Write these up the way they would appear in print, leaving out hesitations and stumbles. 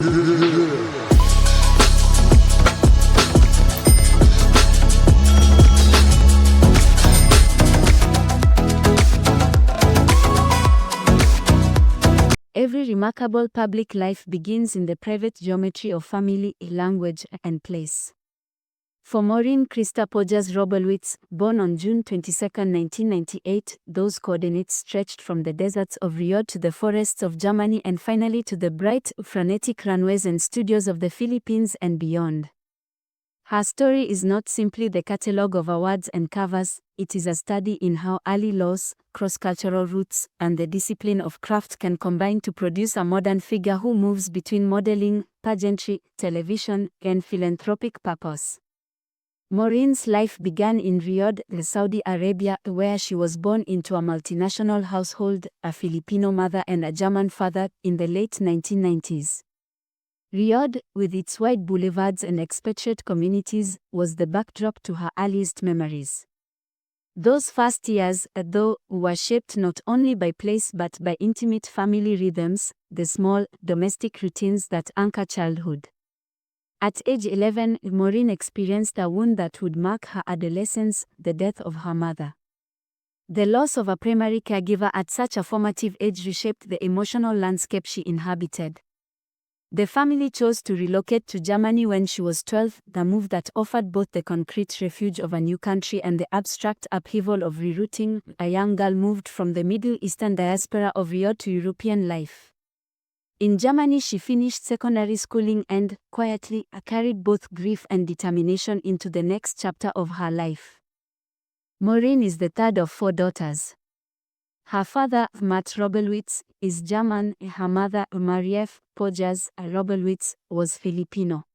Every remarkable public life begins in the private geometry of family, language, and place. For Maureen Wroblewitz, born on June 22, 1998, those coordinates stretched from the deserts of Rio to the forests of Germany and finally to the bright, frenetic runways and studios of the Philippines and beyond. Her story is not simply the catalogue of awards and covers, it is a study in how early laws, cross-cultural roots, and the discipline of craft can combine to produce a modern figure who moves between modeling, pageantry, television, and philanthropic purpose. Maureen's life began in Riyadh, Saudi Arabia, where she was born into a multinational household, a Filipino mother and a German father, in the late 1990s. Riyadh, with its wide boulevards and expatriate communities, was the backdrop to her earliest memories. Those first years, though, were shaped not only by place but by intimate family rhythms, the small, domestic routines that anchor childhood. At age 11, Maureen experienced a wound that would mark her adolescence, the death of her mother. The loss of a primary caregiver at such a formative age reshaped the emotional landscape she inhabited. The family chose to relocate to Germany when she was 12, the move that offered both the concrete refuge of a new country and the abstract upheaval of rerouting. A young girl moved from the Middle Eastern diaspora of Rio to European life. In Germany she finished secondary schooling and, quietly, carried both grief and determination into the next chapter of her life. Maureen is the third of 4 daughters. Her father, Wroblewitz, is German, her mother, Maureen Wroblewitz, was Filipino.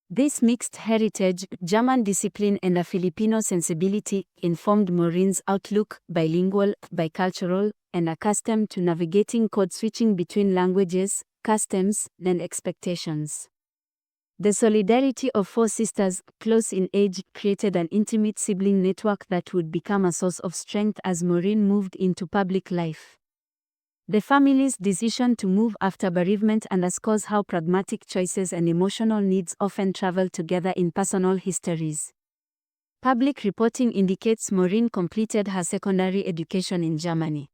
This mixed heritage, German discipline and a Filipino sensibility, informed Maureen's outlook, bilingual, bicultural, and accustomed to navigating code-switching between languages, customs, and expectations. The solidarity of 4 sisters, close in age, created an intimate sibling network that would become a source of strength as Maureen moved into public life. The family's decision to move after bereavement underscores how pragmatic choices and emotional needs often travel together in personal histories. Public reporting indicates Maureen completed her secondary education in Germany.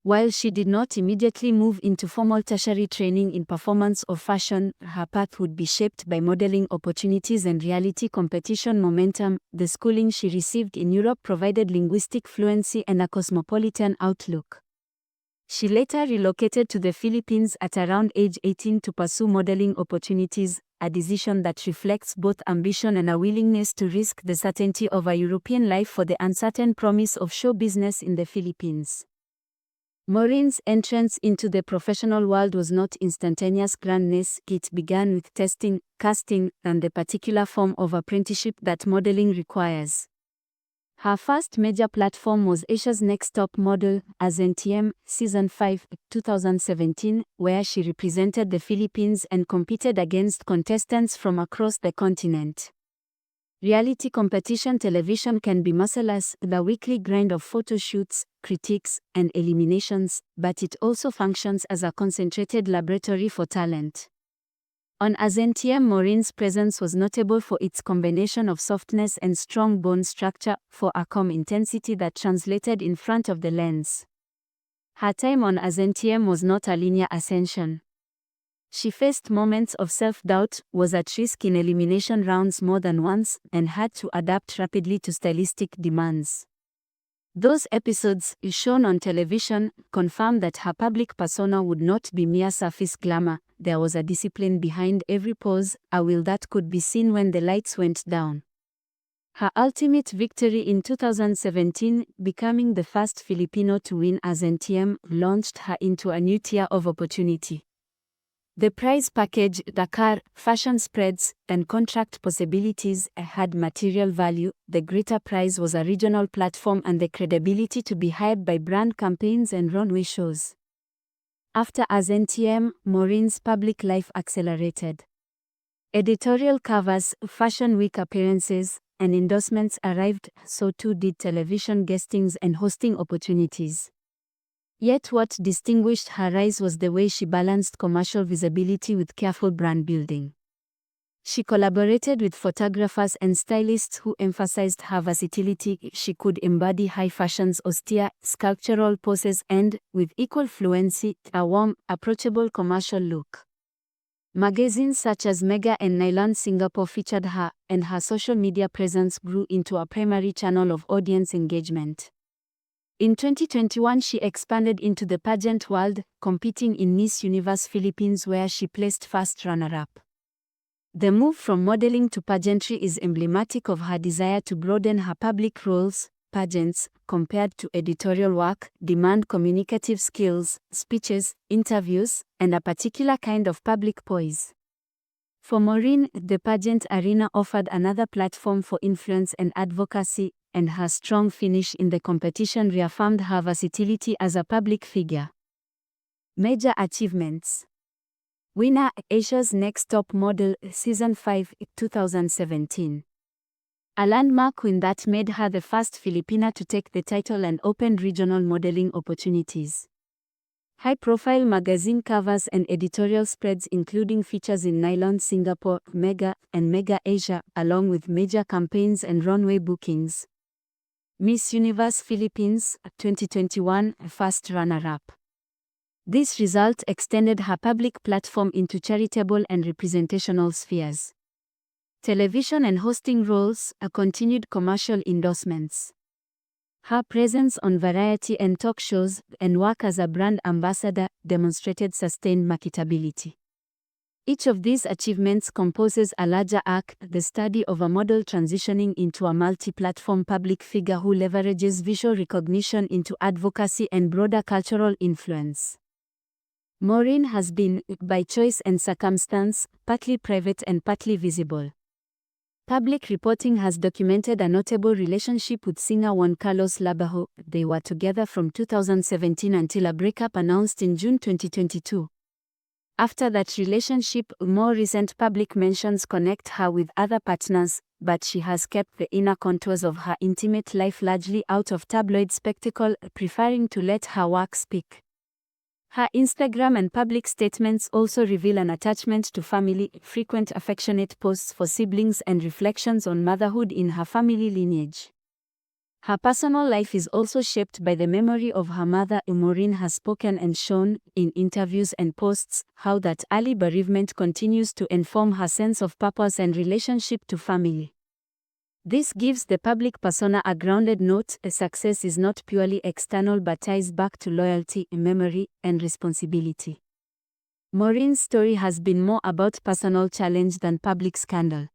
While she did not immediately move into formal tertiary training in performance or fashion, her path would be shaped by modeling opportunities and reality competition momentum. The schooling she received in Europe provided linguistic fluency and a cosmopolitan outlook. She later relocated to the Philippines at around age 18 to pursue modeling opportunities, a decision that reflects both ambition and a willingness to risk the certainty of a European life for the uncertain promise of show business in the Philippines. Maureen's entrance into the professional world was not instantaneous grandness. It began with testing, casting, and the particular form of apprenticeship that modeling requires. Her first major platform was Asia's Next Top Model, ASNTM, Season 5, 2017, where she represented the Philippines and competed against contestants from across the continent. Reality competition television can be merciless, the weekly grind of photo shoots, critiques, and eliminations, but it also functions as a concentrated laboratory for talent. On ASNTM, Maureen's presence was notable for its combination of softness and strong bone structure, for a calm intensity that translated in front of the lens. Her time on ASNTM was not a linear ascension. She faced moments of self-doubt, was at risk in elimination rounds more than once, and had to adapt rapidly to stylistic demands. Those episodes, shown on television, confirmed that her public persona would not be mere surface glamour. There was a discipline behind every pose, a will that could be seen when the lights went down. Her ultimate victory in 2017, becoming the first Filipino to win ASNTM, launched her into a new tier of opportunity. The prize package, the car, fashion spreads, and contract possibilities had material value. The greater prize was a regional platform and the credibility to be hired by brand campaigns and runway shows. After ASNTM, Maureen's public life accelerated. Editorial covers, fashion week appearances, and endorsements arrived, so too did television guestings and hosting opportunities. Yet what distinguished her rise was the way she balanced commercial visibility with careful brand building. She collaborated with photographers and stylists who emphasized her versatility. She could embody high fashion's austere, sculptural poses and, with equal fluency, a warm, approachable commercial look. Magazines such as Mega and Nylon Singapore featured her, and her social media presence grew into a primary channel of audience engagement. In 2021, she expanded into the pageant world, competing in Miss Universe Philippines where she placed first runner-up. The move from modeling to pageantry is emblematic of her desire to broaden her public roles. Pageants, compared to editorial work, demand communicative skills, speeches, interviews, and a particular kind of public poise. For Maureen, the pageant arena offered another platform for influence and advocacy, and her strong finish in the competition reaffirmed her versatility as a public figure. Major achievements. Winner, Asia's Next Top Model, Season 5, 2017. A landmark win that made her the first Filipina to take the title and opened regional modeling opportunities. High-profile magazine covers and editorial spreads including features in Nylon Singapore, Mega, and Mega Asia, along with major campaigns and runway bookings. Miss Universe Philippines, 2021, first runner-up. This result extended her public platform into charitable and representational spheres. Television and hosting roles, continued commercial endorsements. Her presence on variety and talk shows, and work as a brand ambassador, demonstrated sustained marketability. Each of these achievements composes a larger arc, the study of a model transitioning into a multi-platform public figure who leverages visual recognition into advocacy and broader cultural influence. Maureen has been, by choice and circumstance, partly private and partly visible. Public reporting has documented a notable relationship with singer Juan Carlos Labajo. They were together from 2017 until a breakup announced in June 2022. After that relationship, more recent public mentions connect her with other partners, but she has kept the inner contours of her intimate life largely out of tabloid spectacle, preferring to let her work speak. Her Instagram and public statements also reveal an attachment to family, frequent affectionate posts for siblings and reflections on motherhood in her family lineage. Her personal life is also shaped by the memory of her mother. Maureen has spoken and shown, in interviews and posts, how that early bereavement continues to inform her sense of purpose and relationship to family. This gives the public persona a grounded note. Success is not purely external but ties back to loyalty, memory, and responsibility. Maureen's story has been more about personal challenge than public scandal.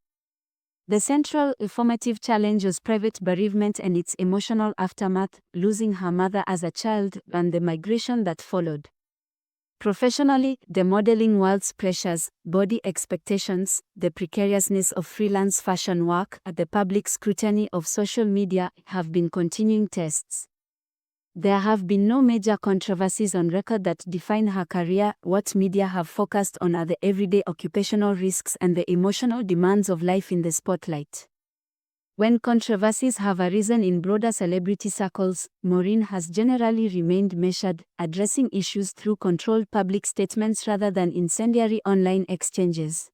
The central, formative challenge was private bereavement and its emotional aftermath, losing her mother as a child, and the migration that followed. Professionally, the modeling world's pressures, body expectations, the precariousness of freelance fashion work, and the public scrutiny of social media have been continuing tests. There have been no major controversies on record that define her career. What media have focused on are the everyday occupational risks and the emotional demands of life in the spotlight. When controversies have arisen in broader celebrity circles, Maureen has generally remained measured, addressing issues through controlled public statements rather than incendiary online exchanges.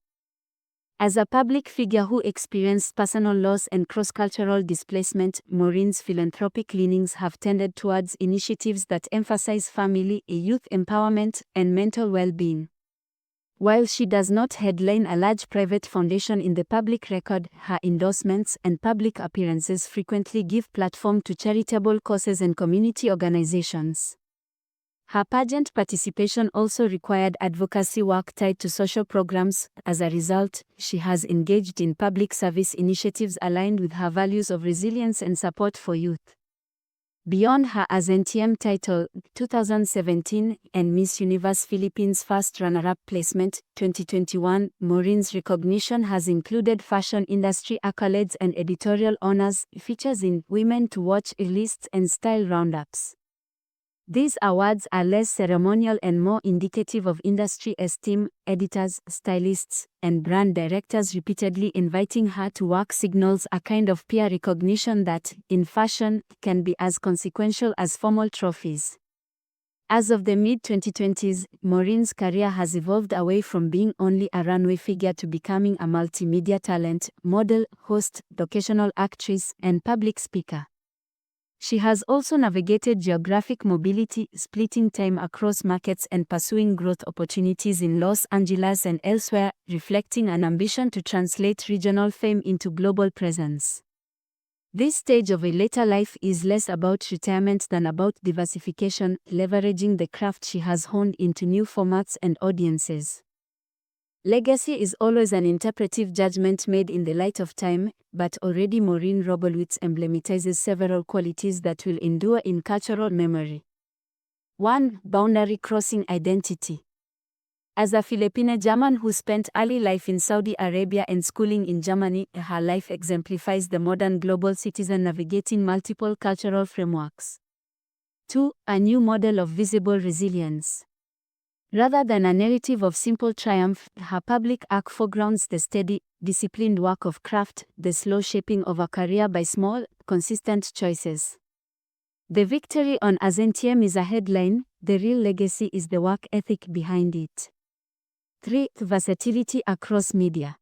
As a public figure who experienced personal loss and cross-cultural displacement, Maureen's philanthropic leanings have tended towards initiatives that emphasize family, youth empowerment, and mental well-being. While she does not headline a large private foundation in the public record, her endorsements and public appearances frequently give platform to charitable causes and community organizations. Her pageant participation also required advocacy work tied to social programs. As a result, she has engaged in public service initiatives aligned with her values of resilience and support for youth. Beyond her ASNTM title, 2017, and Miss Universe Philippines first runner-up placement, 2021, Maureen's recognition has included fashion industry accolades and editorial honors, features in Women to Watch lists and style roundups. These awards are less ceremonial and more indicative of industry esteem. Editors, stylists, and brand directors repeatedly inviting her to work signals a kind of peer recognition that, in fashion, can be as consequential as formal trophies. As of the mid-2020s, Maureen's career has evolved away from being only a runway figure to becoming a multimedia talent, model, host, occasional actress, and public speaker. She has also navigated geographic mobility, splitting time across markets and pursuing growth opportunities in Los Angeles and elsewhere, reflecting an ambition to translate regional fame into global presence. This stage of a later life is less about retirement than about diversification, leveraging the craft she has honed into new formats and audiences. Legacy is always an interpretive judgment made in the light of time, but already Maureen Wroblewitz emblematizes several qualities that will endure in cultural memory. 1. Boundary-crossing identity. As a Filipino-German who spent early life in Saudi Arabia and schooling in Germany, her life exemplifies the modern global citizen navigating multiple cultural frameworks. 2. A new model of visible resilience. Rather than a narrative of simple triumph, her public arc foregrounds the steady, disciplined work of craft, the slow shaping of a career by small, consistent choices. The victory on Azentiem is a headline, the real legacy is the work ethic behind it. 3. Versatility across media.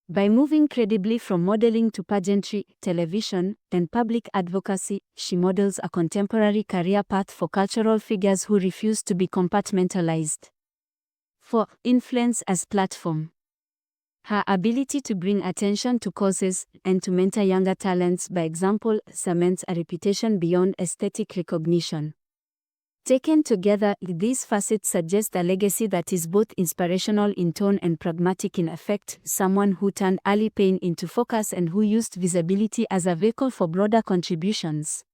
By moving credibly from modeling to pageantry, television, and public advocacy, she models a contemporary career path for cultural figures who refuse to be compartmentalized. 4. Influence as platform. Her ability to bring attention to causes and to mentor younger talents by example cements a reputation beyond aesthetic recognition. Taken together, these facets suggest a legacy that is both inspirational in tone and pragmatic in effect, someone who turned early pain into focus and who used visibility as a vehicle for broader contributions.